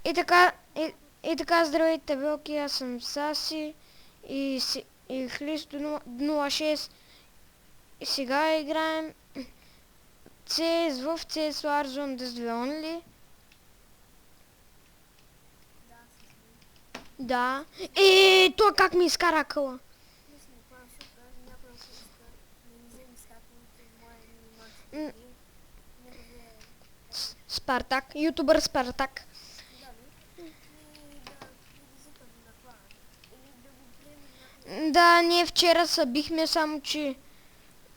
И така, здравейте, Белки, аз съм Саси и Христо 06. И сега играем CS в CS Warzone Desve Only. Да. Той как ми изкара къла? Спартак, ютубър Спартак. Да, ние вчера събихме, само че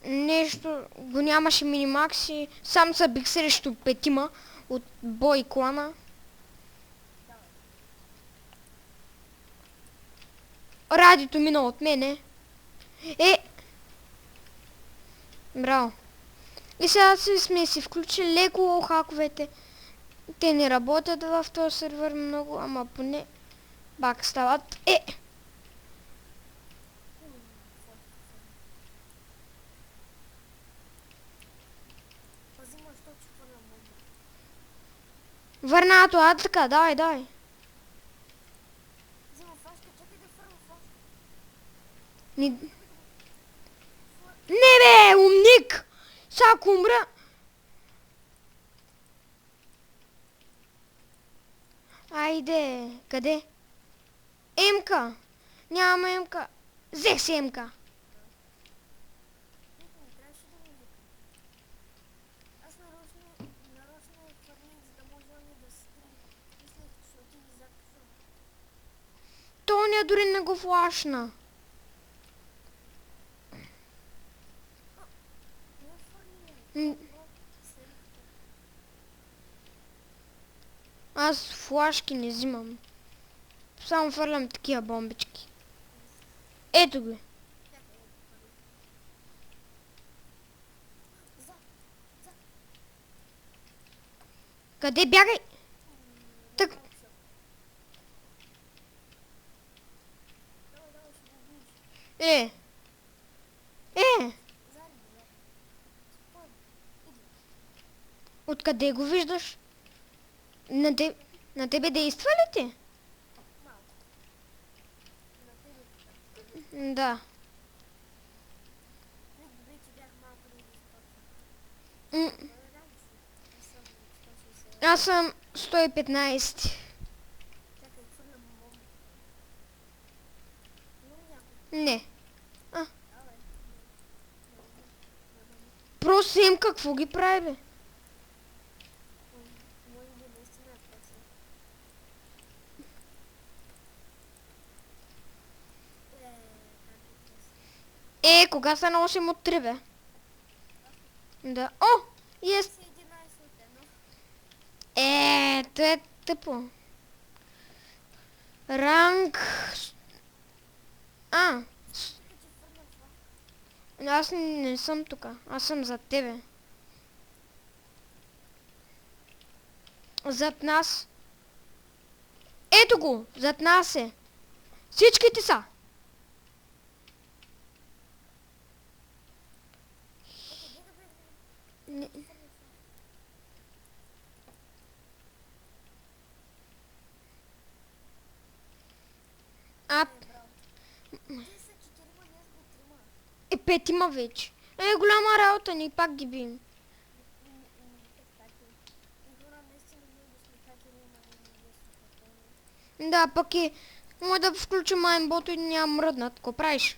нещо го нямаше минимакси. Сам събих срещу петима от бой клана. Радито мина от мене. Браво. И сега сме си включили леко лоухаковете. Те не работят в този сервер много, ама поне бак стават. Върнато, така, давай. Не бе, умник! Сега ако умра... Айде, къде? МК! Няма МК. Взех си МК. Тоня дори не го флашна. Аз флашки не взимам. Само фърлям такива бомбички. Ето го. Къде бягай? Так. Откъде го виждаш? На тебе действа ли ти? Да. Аз съм 115. Не. Просто им какво ги прави, бе? Кога се на 8 от 3, бе? Да. О! Есть! То е тъпо. Ранг... Аз не съм тука. Аз съм зад тебе. Зад нас. Ето го! Зад нас е. Всичките са. Петима вече. Голяма работа, ни пак ги бием. Да, пък може да включим майнбота и няма мръднат. Ко правиш?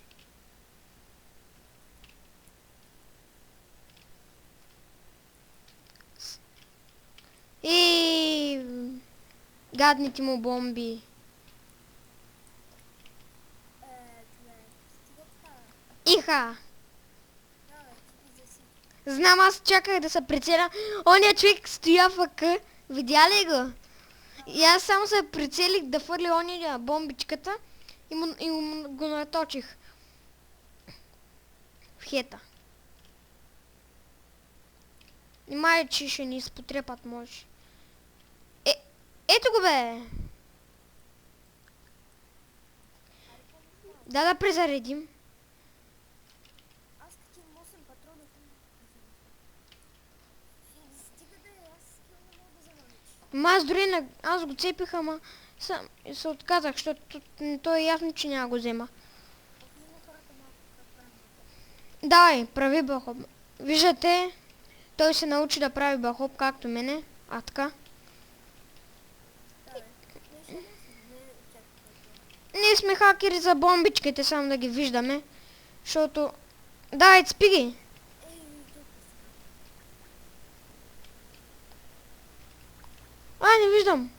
Гадните му бомби. Иха! Знам, аз чаках да се прицеля. Оня човек стоя в АК. Видя ли го? И аз само се прицелих да фърля оня бомбичката и го наточих в хета. Внимай, че ще ни изпотрепат, може. Ето го, бе! Да презаредим. Аз дори аз го цепих, ама се отказах, защото той е ясно, че няма го взема. Давай, прави бълхоп. Виждате, той се научи да прави бълхоп, както мене. А така. Ние сме хакери за бомбичките, само да ги виждаме. Защото... Давай, цпи ги! Не виждам.